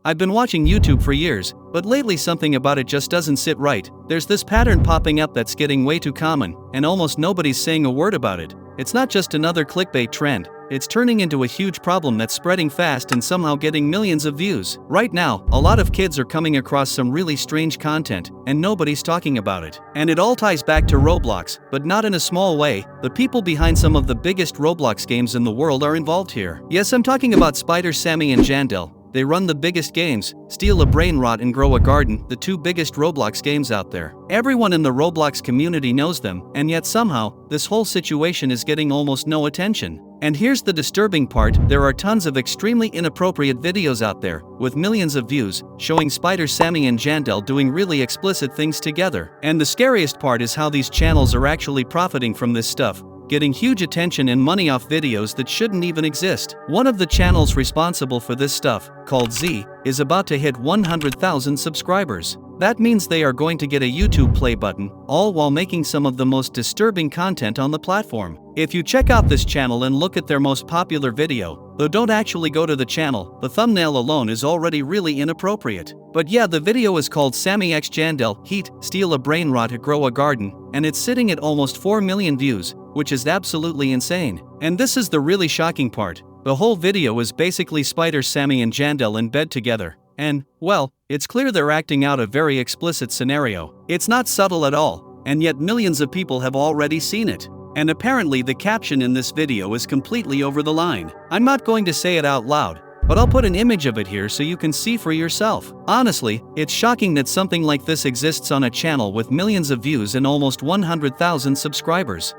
I've been watching YouTube for years, but lately something about it just doesn't sit right. There's this pattern popping up that's getting way too common, and almost nobody's saying a word about it. It's not just another clickbait trend, it's turning into a huge problem that's spreading fast and somehow getting millions of views. Right now, a lot of kids are coming across some really strange content, and nobody's talking about it. And it all ties back to Roblox, but not in a small way. The people behind some of the biggest Roblox games in the world are involved here. Yes, I'm talking about Spider Sammy and Jandel. They run the biggest games, Steal a Brain Rot and Grow a Garden, the two biggest Roblox games out there. Everyone in the Roblox community knows them, and yet somehow, this whole situation is getting almost no attention. And here's the disturbing part, there are tons of extremely inappropriate videos out there, with millions of views, showing Spider Sammy and Jandel doing really explicit things together. And the scariest part is how these channels are actually profiting from this stuff, getting huge attention and money off videos that shouldn't even exist. One of the channels responsible for this stuff, called Z, is about to hit 100,000 subscribers. That means they are going to get a YouTube play button, all while making some of the most disturbing content on the platform. If you check out this channel and look at their most popular video, though don't actually go to the channel, the thumbnail alone is already really inappropriate. But yeah, the video is called Sammy x Jandel, Heat, Steal a Brain Rot to Grow a Garden, and it's sitting at almost 4 million views, which is absolutely insane. And this is the really shocking part. The whole video is basically Spider Sammy and Jandel in bed together. And, well, it's clear they're acting out a very explicit scenario. It's not subtle at all, and yet millions of people have already seen it. And apparently the caption in this video is completely over the line. I'm not going to say it out loud, but I'll put an image of it here so you can see for yourself. Honestly, it's shocking that something like this exists on a channel with millions of views and almost 100,000 subscribers.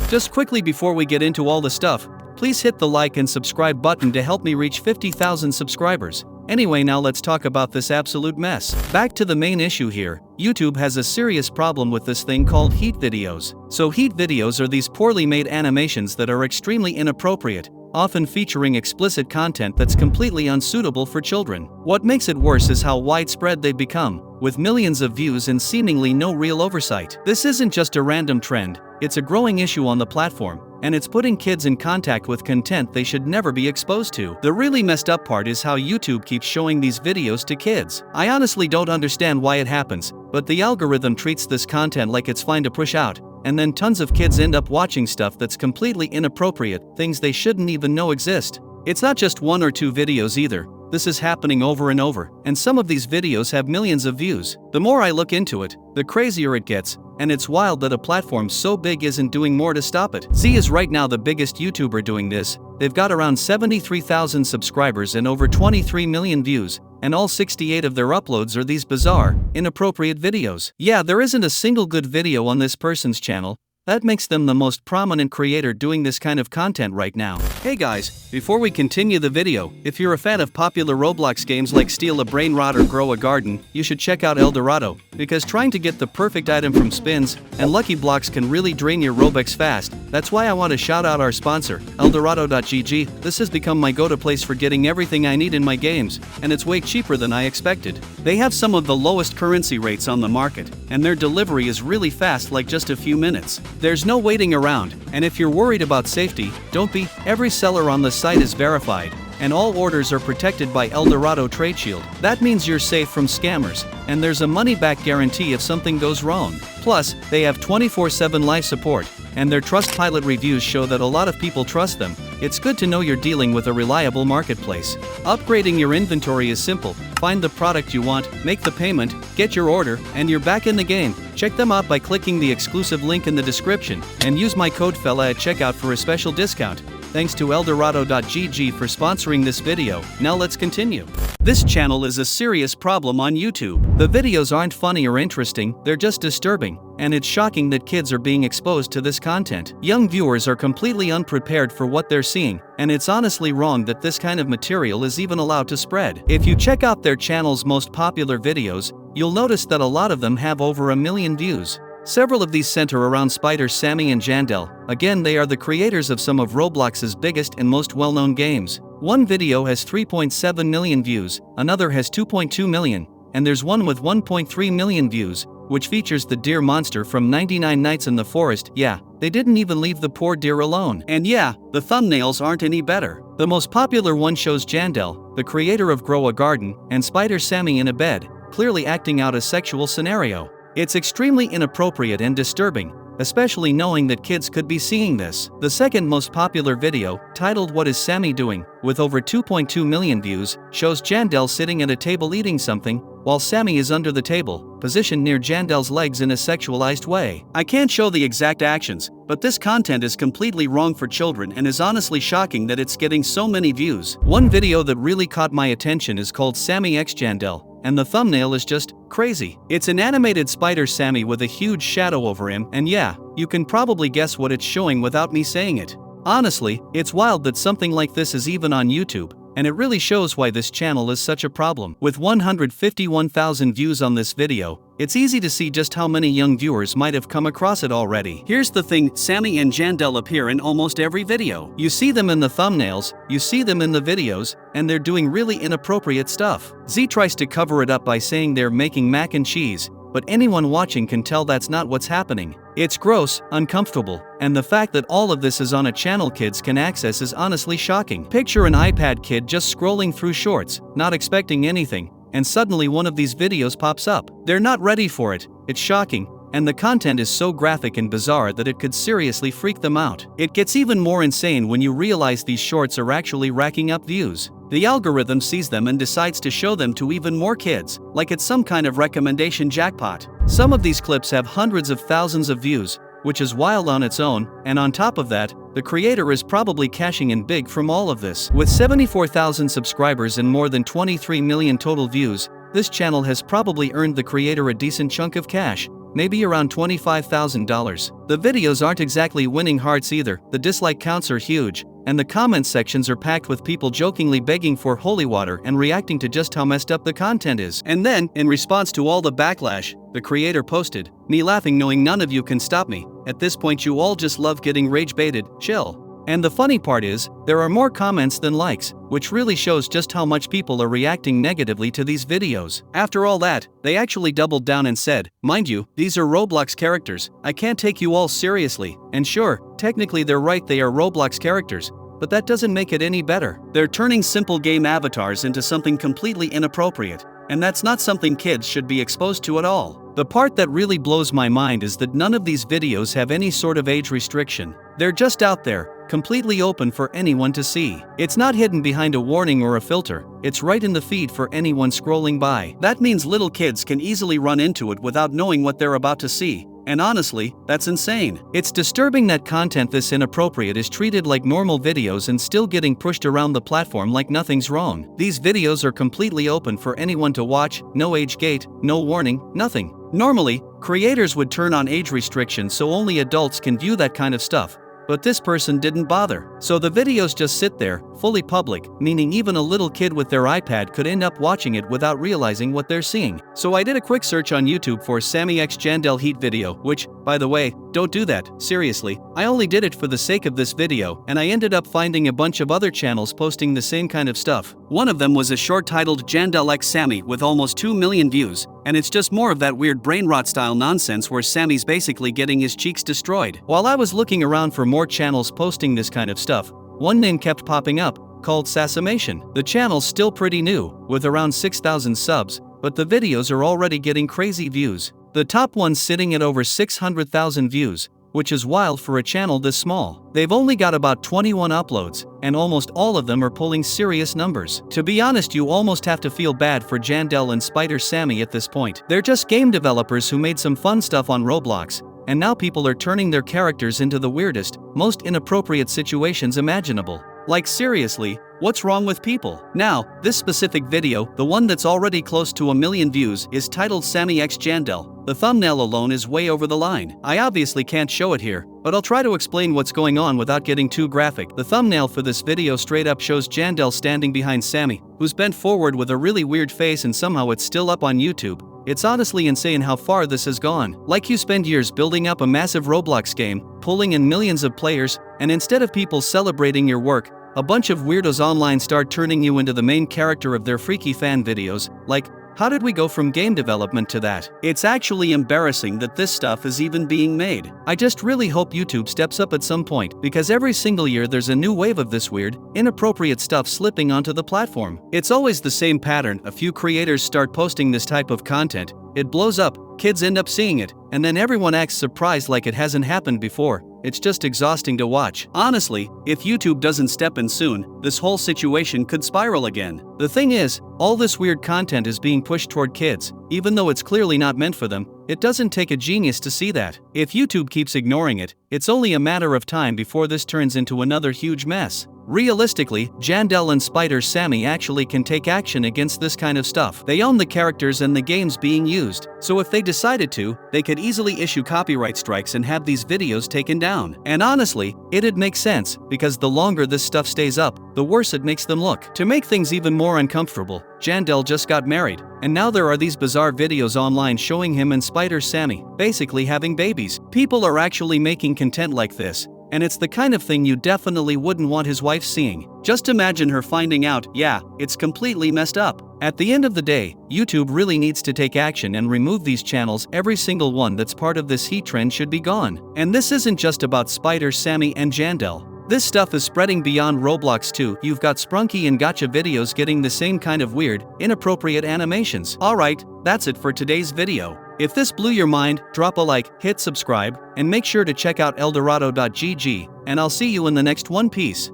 Just quickly before we get into all the stuff, please hit the like and subscribe button to help me reach 50,000 subscribers. Anyway, now let's talk about this absolute mess. Back to the main issue here, YouTube has a serious problem with this thing called heat videos. So heat videos are these poorly made animations that are extremely inappropriate, often featuring explicit content that's completely unsuitable for children. What makes it worse is how widespread they've become, with millions of views and seemingly no real oversight. This isn't just a random trend, it's a growing issue on the platform, and it's putting kids in contact with content they should never be exposed to. The really messed up part is how YouTube keeps showing these videos to kids. I honestly don't understand why it happens, but the algorithm treats this content like it's fine to push out, and then tons of kids end up watching stuff that's completely inappropriate, things they shouldn't even know exist. It's not just one or two videos either. This is happening over and over, and some of these videos have millions of views. The more I look into it, the crazier it gets, and it's wild that a platform so big isn't doing more to stop it. Z is right now the biggest YouTuber doing this. They've got around 73,000 subscribers and over 23 million views, and all 68 of their uploads are these bizarre, inappropriate videos. Yeah, there isn't a single good video on this person's channel. That makes them the most prominent creator doing this kind of content right now. Hey guys, before we continue the video, if you're a fan of popular Roblox games like Steal a Brain Rot or Grow a Garden, you should check out El Dorado, because trying to get the perfect item from spins and lucky blocks can really drain your Robux fast. That's why I want to shout out our sponsor, eldorado.gg. This has become my go-to place for getting everything I need in my games, and it's way cheaper than I expected. They have some of the lowest currency rates on the market, and their delivery is really fast, like just a few minutes. There's no waiting around, and if you're worried about safety, don't be. Every seller on the site is verified, and all orders are protected by El Dorado Trade Shield. That means you're safe from scammers, and there's a money-back guarantee if something goes wrong. Plus, they have 24/7 live support, and their Trustpilot reviews show that a lot of people trust them. It's good to know you're dealing with a reliable marketplace. Upgrading your inventory is simple. Find the product you want, make the payment, get your order, and you're back in the game. Check them out by clicking the exclusive link in the description, and use my code FELLA at checkout for a special discount. Thanks to eldorado.gg for sponsoring this video. Now let's continue. This channel is a serious problem on YouTube. The videos aren't funny or interesting, they're just disturbing, and it's shocking that kids are being exposed to this content. Young viewers are completely unprepared for what they're seeing, and it's honestly wrong that this kind of material is even allowed to spread. If you check out their channel's most popular videos, you'll notice that a lot of them have over 1 million views. Several of these center around Spider Sammy and Jandel. Again, they are the creators of some of Roblox's biggest and most well-known games. One video has 3.7 million views, another has 2.2 million, and there's one with 1.3 million views, which features the deer monster from 99 Nights in the Forest. Yeah, they didn't even leave the poor deer alone. And yeah, the thumbnails aren't any better. The most popular one shows Jandel, the creator of Grow a Garden, and Spider Sammy in a bed, clearly acting out a sexual scenario. It's extremely inappropriate and disturbing, especially knowing that kids could be seeing this. The second most popular video, titled What is Sammy Doing?, with over 2.2 million views, shows Jandel sitting at a table eating something, while Sammy is under the table, positioned near Jandel's legs in a sexualized way. I can't show the exact actions, but this content is completely wrong for children and is honestly shocking that it's getting so many views. One video that really caught my attention is called Sammy x Jandel, and the thumbnail is just crazy. It's an animated Spider Sammy with a huge shadow over him, and yeah, you can probably guess what it's showing without me saying it. Honestly, it's wild that something like this is even on YouTube, and it really shows why this channel is such a problem. With 151,000 views on this video, it's easy to see just how many young viewers might have come across it already. Here's the thing, Sammy and Jandel appear in almost every video. You see them in the thumbnails, you see them in the videos, and they're doing really inappropriate stuff. Z tries to cover it up by saying they're making mac and cheese, but anyone watching can tell that's not what's happening. It's gross, uncomfortable, and the fact that all of this is on a channel kids can access is honestly shocking. Picture an iPad kid just scrolling through shorts, not expecting anything, and suddenly one of these videos pops up. They're not ready for it, it's shocking, and the content is so graphic and bizarre that it could seriously freak them out. It gets even more insane when you realize these shorts are actually racking up views. The algorithm sees them and decides to show them to even more kids, like it's some kind of recommendation jackpot. Some of these clips have hundreds of thousands of views, which is wild on its own, and on top of that, the creator is probably cashing in big from all of this. With 74,000 subscribers and more than 23 million total views, this channel has probably earned the creator a decent chunk of cash, maybe around $25,000. The videos aren't exactly winning hearts either, the dislike counts are huge, and the comment sections are packed with people jokingly begging for holy water and reacting to just how messed up the content is. And then, in response to all the backlash, the creator posted, "Me laughing knowing none of you can stop me. At this point you all just love getting rage baited, chill." And the funny part is, there are more comments than likes, which really shows just how much people are reacting negatively to these videos. After all that, they actually doubled down and said, "Mind you, these are Roblox characters, I can't take you all seriously." And sure, technically they're right, they are Roblox characters, but that doesn't make it any better. They're turning simple game avatars into something completely inappropriate, and that's not something kids should be exposed to at all. The part that really blows my mind is that none of these videos have any sort of age restriction. They're just out there, completely open for anyone to see. It's not hidden behind a warning or a filter, it's right in the feed for anyone scrolling by. That means little kids can easily run into it without knowing what they're about to see. And honestly, that's insane. It's disturbing that content this inappropriate is treated like normal videos and still getting pushed around the platform like nothing's wrong. These videos are completely open for anyone to watch, no age gate, no warning, nothing. Normally, creators would turn on age restrictions so only adults can view that kind of stuff. But this person didn't bother. So the videos just sit there, fully public, meaning even a little kid with their iPad could end up watching it without realizing what they're seeing. So I did a quick search on YouTube for Sammy x Jandel Heat video, which, by the way, don't do that, seriously. I only did it for the sake of this video, and I ended up finding a bunch of other channels posting the same kind of stuff. One of them was a short titled Jandel x Sammy with almost 2 million views, and it's just more of that weird brain rot style nonsense where Sammy's basically getting his cheeks destroyed. While I was looking around for more channels posting this kind of stuff, one name kept popping up, called Sassamation. The channel's still pretty new, with around 6,000 subs, but the videos are already getting crazy views. The top one's sitting at over 600,000 views, which is wild for a channel this small. They've only got about 21 uploads, and almost all of them are pulling serious numbers. To be honest, you almost have to feel bad for Jandel and Spider Sammy at this point. They're just game developers who made some fun stuff on Roblox, and now people are turning their characters into the weirdest, most inappropriate situations imaginable. Like seriously, what's wrong with people? Now, this specific video, the one that's already close to 1 million views, is titled Sammy x Jandel. The thumbnail alone is way over the line. I obviously can't show it here, but I'll try to explain what's going on without getting too graphic. The thumbnail for this video straight up shows Jandel standing behind Sammy, who's bent forward with a really weird face, and somehow it's still up on YouTube. It's honestly insane how far this has gone. Like you spend years building up a massive Roblox game, pulling in millions of players, and instead of people celebrating your work, a bunch of weirdos online start turning you into the main character of their freaky fan videos, like, How did we go from game development to that? It's actually embarrassing that this stuff is even being made. I just really hope YouTube steps up at some point, because every single year there's a new wave of this weird, inappropriate stuff slipping onto the platform. It's always the same pattern. A few creators start posting this type of content, it blows up, kids end up seeing it, and then everyone acts surprised like it hasn't happened before. It's just exhausting to watch. Honestly, if YouTube doesn't step in soon, this whole situation could spiral again. The thing is, all this weird content is being pushed toward kids, even though it's clearly not meant for them. It doesn't take a genius to see that. If YouTube keeps ignoring it, it's only a matter of time before this turns into another huge mess. Realistically, Jandel and Spider Sammy actually can take action against this kind of stuff. They own the characters and the games being used, so if they decided to, they could easily issue copyright strikes and have these videos taken down. And honestly, it'd make sense, because the longer this stuff stays up, the worse it makes them look. To make things even more uncomfortable, Jandel just got married, and now there are these bizarre videos online showing him and Spider Sammy basically having babies. People are actually making content like this, and it's the kind of thing you definitely wouldn't want his wife seeing. Just imagine her finding out, yeah, it's completely messed up. At the end of the day, YouTube really needs to take action and remove these channels. Every single one that's part of this heat trend should be gone. And this isn't just about Spider Sammy and Jandel. This stuff is spreading beyond Roblox too. You've got Sprunky and Gotcha videos getting the same kind of weird, inappropriate animations. Alright, that's it for today's video. If this blew your mind, drop a like, hit subscribe, and make sure to check out eldorado.gg, and I'll see you in the next one. Peace.